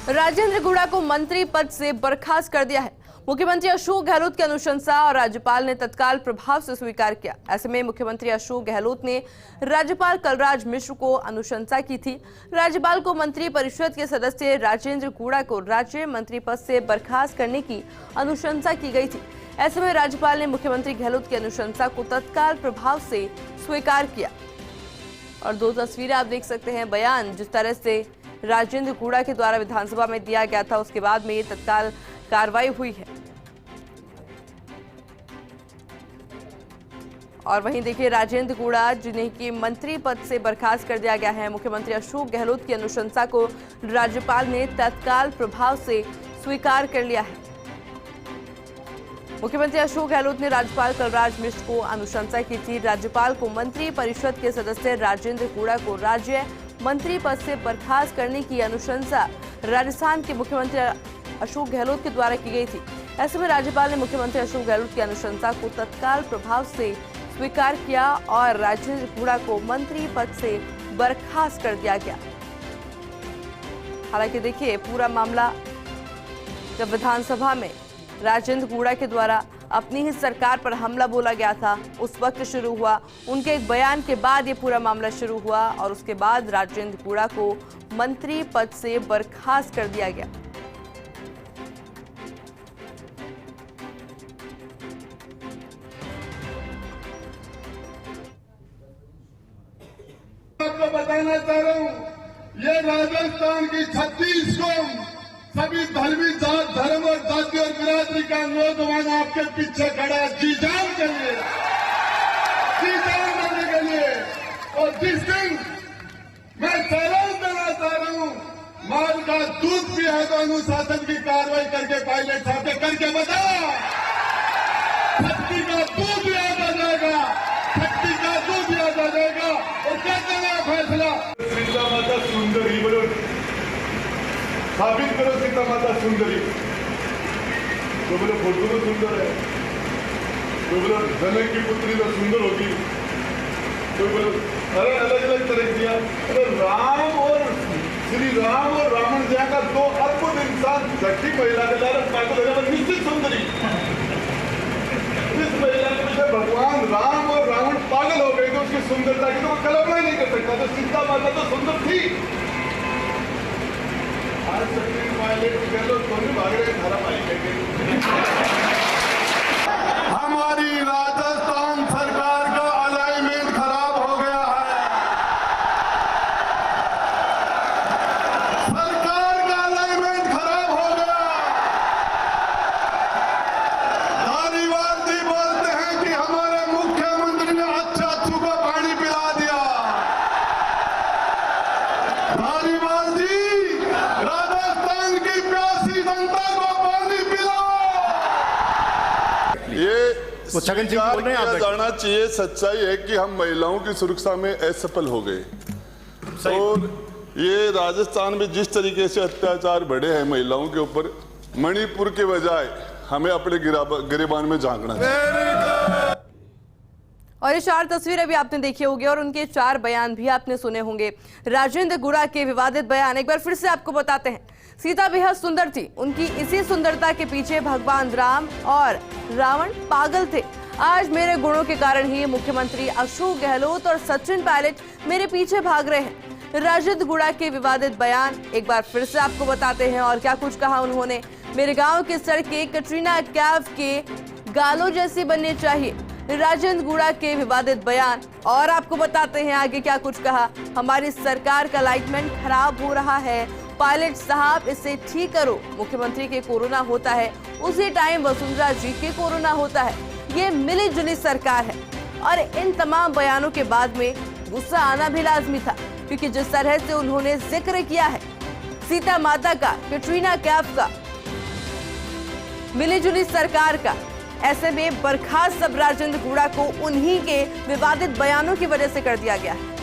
राजेंद्र गुड़ा को मंत्री पद से बर्खास्त कर दिया है। मुख्यमंत्री अशोक गहलोत की अनुशंसा और राज्यपाल ने तत्काल प्रभाव से स्वीकार किया। ऐसे में मुख्यमंत्री अशोक गहलोत ने राज्यपाल कलराज मिश्र को अनुशंसा की थी। राज्यपाल को मंत्री परिषद के सदस्य राजेंद्र गुड़ा को राज्य मंत्री पद से बर्खास्त करने की अनुशंसा की गई थी। ऐसे में राज्यपाल ने मुख्यमंत्री गहलोत की अनुशंसा को तत्काल प्रभाव से स्वीकार किया। और दो तस्वीरें आप देख सकते हैं। बयान जिस तरह से राजेंद्र गुड़ा के द्वारा विधानसभा में दिया गया था, उसके बाद में ये तत्काल कार्रवाई हुई है। और वहीं देखिए राजेंद्र गुड़ा जिन्हें कि मंत्री पद से बर्खास्त कर दिया गया है, मुख्यमंत्री अशोक गहलोत की अनुशंसा को राज्यपाल ने तत्काल प्रभाव से स्वीकार कर लिया है। मुख्यमंत्री अशोक गहलोत ने राज्यपाल कलराज मिश्र को अनुशंसा की थी। राज्यपाल को मंत्री परिषद के सदस्य राजेंद्र गुड़ा को राज्य मंत्री पद से बर्खास्त करने की अनुशंसा राजस्थान के मुख्यमंत्री अशोक गहलोत के द्वारा की गई थी। ऐसे में राज्यपाल ने मुख्यमंत्री अशोक गहलोत की अनुशंसा को तत्काल प्रभाव से स्वीकार किया और राजेंद्र गुड़ा को मंत्री पद से बर्खास्त कर दिया गया। हालांकि देखिए पूरा मामला जब विधानसभा में राजेंद्र गुड़ा के द्वारा अपनी ही सरकार पर हमला बोला गया था, उस वक्त शुरू हुआ। उनके एक बयान के बाद ये पूरा मामला शुरू हुआ और उसके बाद राजेंद्र गुड़ा को मंत्री पद से बर्खास्त कर दिया गया। आपको बताना चाह रहा हूं, ये राजस्थान की 36 कौम, सभी धर्मी जात धर्म और जाति और बिरादरी का नौजवान आपके पीछे खड़ा है जी जान के लिए, जी जान करने के लिए। और जिस दिन मैं चैलेंज देना चाह रहा हूं, माल का दूध भी है तो अनुशासन की कार्रवाई करके पायलट साहब करके बता, शक्ति का दूध याद आ जाएगा, शक्ति का दूध याद आ जाएगा। और क्या करना है फैसला, सीता माता सुंदरी बोलो, साबित करो सीता माता सुंदरी। तो बोले फोटो तो सुंदर है, तो बोले जनक की पुत्री तो सुंदर होगी, तो बोले अरे अलग अलग तरह दिया। अरे राम और श्री राम और रावण जैसा दो अद्भुत इंसान, छठी महिला के द्वारा पागल हो जाए निश्चित सुंदरी। इस महिला के पीछे भगवान राम और रावण पागल हो गए तो उसकी सुंदरता की तो कल्पना नहीं कर सकता। तो सीता माता तो सुंदर थी। आज सचिन पायलट दोनों भाग रहे धारावाहिक। हमारी राजस्थान सरकार का अलाइनमेंट खराब हो गया है, सरकार का अलाइनमेंट खराब हो गया। धारीवाल जी बोलते हैं कि हमारे मुख्यमंत्री ने अच्छू को पानी पिला दिया। धारीवाल जी राजस्थान की प्यासी जनता को पानी पिलाओ। ये जाना चाहिए, सच्चाई है कि हम महिलाओं की सुरक्षा में असफल हो गए। और ये राजस्थान में जिस तरीके से अत्याचार बढ़े हैं महिलाओं के ऊपर, मणिपुर के बजाय हमें अपने गिरेबान में झांकना है। और ये 4 तस्वीरें भी आपने देखी होगी और उनके 4 बयान भी आपने सुने होंगे। राजेंद्र गुड़ा के विवादित बयान एक बार फिर से आपको बताते हैं। सीता बेहद सुंदर थी, उनकी इसी सुंदरता के पीछे भगवान राम और रावण पागल थे। आज मेरे गुणों के कारण ही मुख्यमंत्री अशोक गहलोत और सचिन पायलट मेरे पीछे भाग रहे हैं। राजेंद्र गुड़ा के विवादित बयान एक बार फिर से आपको बताते हैं और क्या कुछ कहा उन्होंने। मेरे गाँव की सड़कें कटरीना कैफ के गालों जैसी बननी चाहिए, राजेंद्र गुड़ा के विवादित बयान। और आपको बताते हैं आगे क्या कुछ कहा। हमारी सरकार का अलाइनमेंट खराब हो रहा है, पायलट साहब इसे ठीक करो। मुख्यमंत्री के कोरोना होता है उसी टाइम वसुंधरा जी के कोरोना होता है, ये मिली जुली सरकार है। और इन तमाम बयानों के बाद में गुस्सा आना भी लाजमी था, क्योंकि जिस तरह से उन्होंने जिक्र किया है सीता माता का, कटरीना कैफ का, मिली जुली सरकार का, ऐसे में बर्खास्त सब राजेंद्र गुड़ा को उन्हीं के विवादित बयानों की वजह से कर दिया गया है।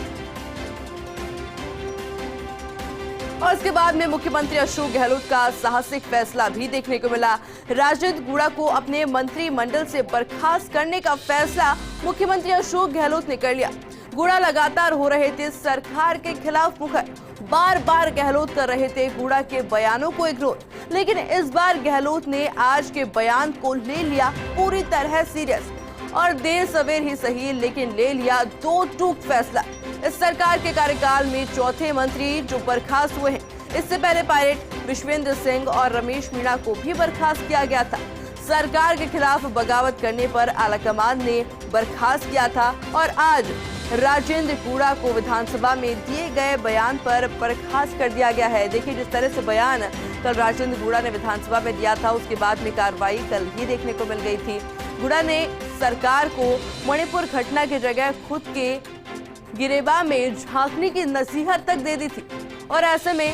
और इसके बाद में मुख्यमंत्री अशोक गहलोत का साहसिक फैसला भी देखने को मिला। राजेंद्र गुड़ा को अपने मंत्रिमंडल से बर्खास्त करने का फैसला मुख्यमंत्री अशोक गहलोत ने कर लिया। गुड़ा लगातार हो रहे थे सरकार के खिलाफ मुखर। बार बार गहलोत कर रहे थे गुड़ा के बयानों को इग्नोर, लेकिन इस बार गहलोत ने आज के बयान को ले लिया पूरी तरह सीरियस और देर सवेर ही सही लेकिन ले लिया दो टूक फैसला। इस सरकार के कार्यकाल में चौथे मंत्री जो बर्खास्त हुए हैं, इससे पहले पायलट विश्वेंद्र सिंह और रमेश मीणा को भी बर्खास्त किया गया था। सरकार के खिलाफ बगावत करने पर आलाकमान ने बर्खास्त किया था और आज राजेंद्र गुड़ा को विधानसभा में दिए गए बयान पर बर्खास्त कर दिया गया है। देखिए जिस तरह से बयान कल राजेंद्र गुड़ा ने विधानसभा में दिया था, उसके बाद में कार्रवाई कल ही देखने को मिल गई थी। गुड़ा ने सरकार को मणिपुर घटना की जगह खुद के गिरेबा में झांकने की नसीहत तक दे दी थी और ऐसे में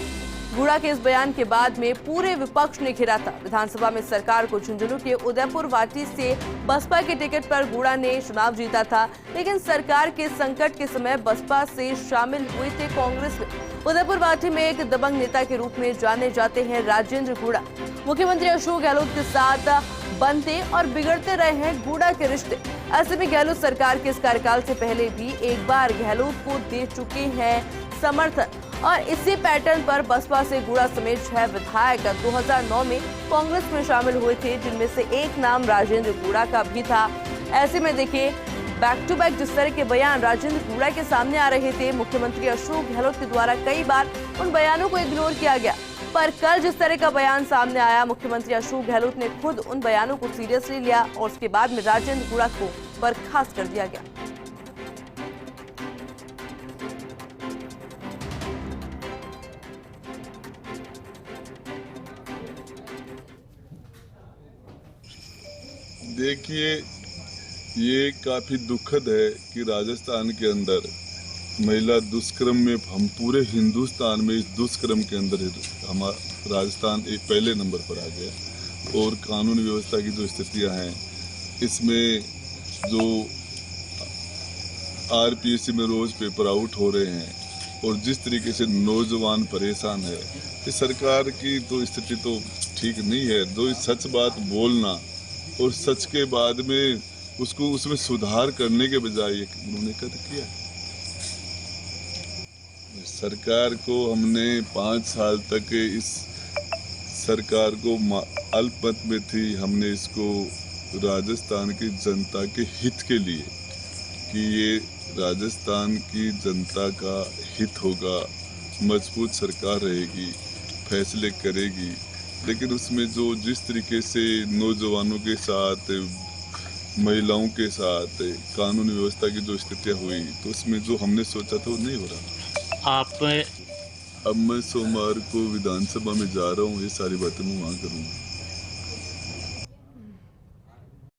गुड़ा के इस बयान के बाद में पूरे विपक्ष ने घिरा था। विधानसभा में सरकार को झुंझुनू के उदयपुर वाटी से बसपा के टिकट पर गुड़ा ने चुनाव जीता था, लेकिन सरकार के संकट के समय बसपा से शामिल हुए थे कांग्रेस में। उदयपुर वाटी में एक दबंग नेता के रूप में जाने जाते हैं राजेंद्र गुड़ा। मुख्यमंत्री अशोक गहलोत के साथ बनते और बिगड़ते रहे हैं गुड़ा के रिश्ते। ऐसे में गहलोत सरकार के इस कार्यकाल से पहले भी एक बार गहलोत को दे चुके हैं समर्थन और इसी पैटर्न पर बसपा से गुड़ा समेत 6 विधायक 2009 में कांग्रेस में शामिल हुए थे, जिनमें से एक नाम राजेंद्र गुड़ा का भी था। ऐसे में देखिए बैक टू बैक जिस तरह के बयान राजेंद्र गुड़ा के सामने आ रहे थे, मुख्यमंत्री अशोक गहलोत के द्वारा कई बार उन बयानों को इग्नोर किया गया, पर कल जिस तरह का बयान सामने आया, मुख्यमंत्री अशोक गहलोत ने खुद उन बयानों को सीरियसली लिया और उसके बाद में राजेंद्र गुड़ा को बर्खास्त कर दिया गया। देखिए, ये काफ़ी दुखद है कि राजस्थान के अंदर महिला दुष्कर्म में हम पूरे हिंदुस्तान में इस दुष्कर्म के अंदर हमारा राजस्थान एक पहले नंबर पर आ गया और कानून व्यवस्था की जो स्थितियां हैं इसमें जो आरपीएससी में रोज़ पेपर आउट हो रहे हैं और जिस तरीके से नौजवान परेशान है, इस सरकार की तो स्थिति तो ठीक नहीं है। जो सच बात बोलना और सच के बाद में उसको उसमें सुधार करने के बजाय उन्होंने कद किया। सरकार को हमने 5 साल तक इस सरकार को अल्पमत में थी, हमने इसको राजस्थान की जनता के हित के लिए कि ये राजस्थान की जनता का हित होगा, मजबूत सरकार रहेगी, फैसले करेगी, लेकिन उसमें जो जिस तरीके से नौजवानों के साथ महिलाओं के साथ कानून व्यवस्था की जो स्थितियाँ हुई, तो उसमें जो हमने सोचा था वो नहीं हो रहा। अब मैं सोमवार को विधानसभा में जा रहा हूँ, ये सारी बातें मैं वहाँ करूँगा।